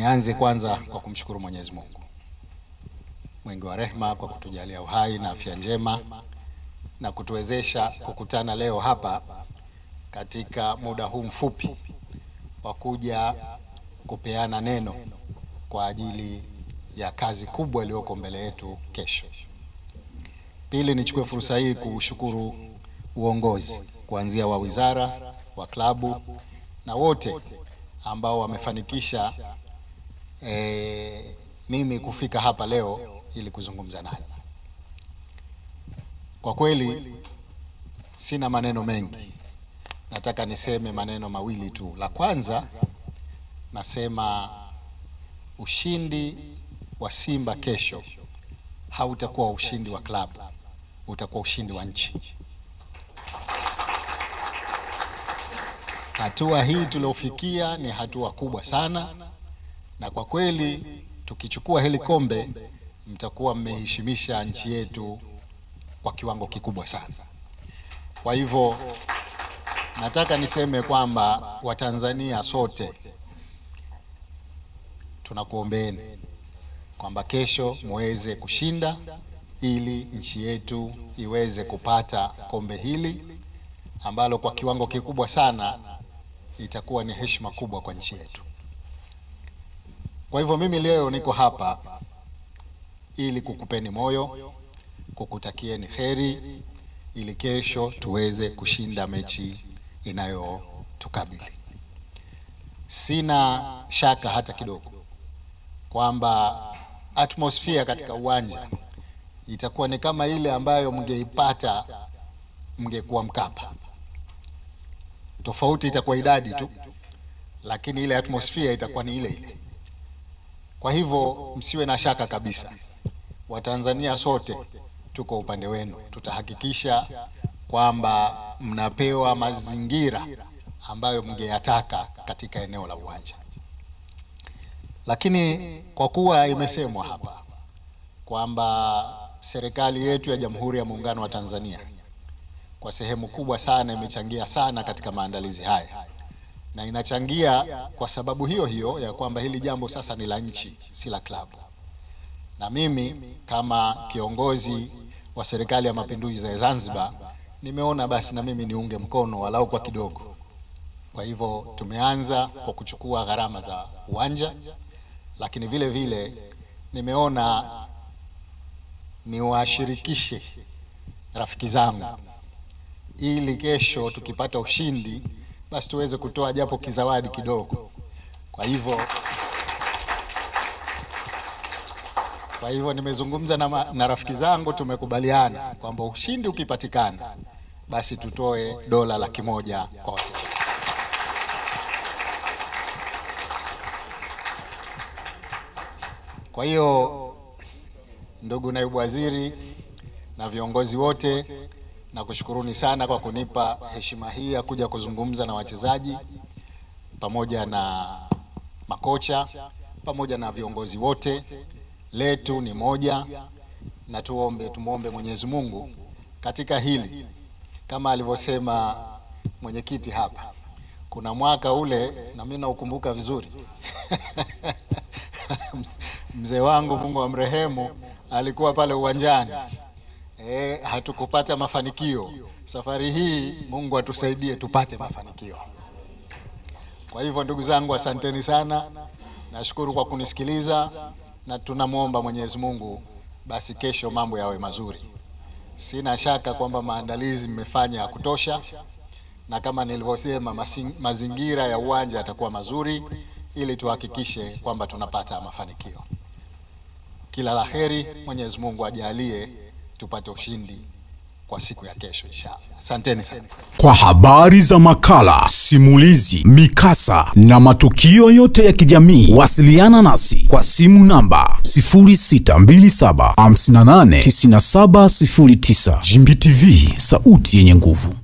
Nianze kwanza kwa kumshukuru Mwenyezi Mungu mwingi wa rehema kwa kutujalia uhai na afya njema na kutuwezesha kukutana leo hapa katika muda huu mfupi wa kuja kupeana neno kwa ajili ya kazi kubwa iliyoko mbele yetu kesho. Pili, nichukue fursa hii kushukuru uongozi kuanzia wa wizara, wa klabu na wote ambao wamefanikisha mimi kufika hapa leo ili kuzungumza naye. Kwa kweli sina maneno mengi. Nataka niseme maneno mawili tu. La kwanza, nasema ushindi wa Simba kesho hautakuwa ushindi wa klabu, utakuwa ushindi wa nchi. Hatua hii tuliofikia ni hatua kubwa sana, na kwa kweli tukichukua hili kombe mtakuwa mmeheshimisha nchi yetu kwa kiwango kikubwa sana. Kwa hivyo nataka niseme kwamba Watanzania sote tunakuombeeni kwamba kesho muweze kushinda ili nchi yetu iweze kupata kombe hili ambalo kwa kiwango kikubwa sana itakuwa ni heshima kubwa kwa nchi yetu. Kwa hivyo mimi leo niko hapa ili kukupeni moyo, kukutakieni heri ili kesho tuweze kushinda mechi inayotukabili. Sina shaka hata kidogo kwamba atmosphere katika uwanja itakuwa ni kama ile ambayo mngeipata mngekuwa Mkapa. Tofauti itakuwa idadi tu, lakini ile atmosphere itakuwa ni ile ile. Kwa hivyo msiwe na shaka kabisa. Watanzania sote tuko upande wenu. Tutahakikisha kwamba mnapewa mazingira ambayo mngeyataka katika eneo la uwanja. Lakini kwa kuwa imesemwa hapa kwamba serikali yetu ya Jamhuri ya Muungano wa Tanzania kwa sehemu kubwa sana imechangia sana katika maandalizi haya, na inachangia kwa sababu hiyo hiyo ya kwamba hili jambo sasa ni la nchi, si la klabu. Na mimi kama kiongozi wa Serikali ya Mapinduzi ya Zanzibar nimeona basi na mimi niunge mkono walau kwa kidogo. Kwa hivyo tumeanza kwa kuchukua gharama za uwanja, lakini vile vile nimeona niwashirikishe rafiki zangu ili kesho tukipata ushindi basi tuweze kutoa japo kizawadi kidogo. Kwa hivyo nimezungumza na rafiki zangu, tumekubaliana kwamba ushindi ukipatikana basi tutoe $100,000 kwa wote. Kwa hiyo ndugu naibu waziri na viongozi wote, nakushukuruni sana kwa kunipa heshima hii ya kuja kuzungumza na wachezaji pamoja na makocha pamoja na viongozi wote. Letu ni moja, na tumuombe Mwenyezi Mungu katika hili. Kama alivyosema mwenyekiti hapa, kuna mwaka ule na mimi naukumbuka vizuri mzee wangu Mungu amrehemu alikuwa pale uwanjani. Hatukupata mafanikio. Safari hii Mungu atusaidie tupate mafanikio. Kwa hivyo ndugu zangu, asanteni sana. Nashukuru kwa kunisikiliza, na tunamuomba Mwenyezi Mungu basi kesho mambo yawe mazuri. Sina shaka kwamba maandalizi mmefanya ya kutosha, na kama nilivyosema mazingira ya uwanja yatakuwa mazuri ili tuhakikishe kwamba tunapata mafanikio. Kila laheri, Mwenyezi Mungu ajalie tupate ushindi kwa siku ya kesho inshallah. Asanteni sana. Kwa habari za makala, simulizi, mikasa na matukio yote ya kijamii, wasiliana nasi kwa simu namba 0627589709. Jimbi TV, sauti yenye nguvu.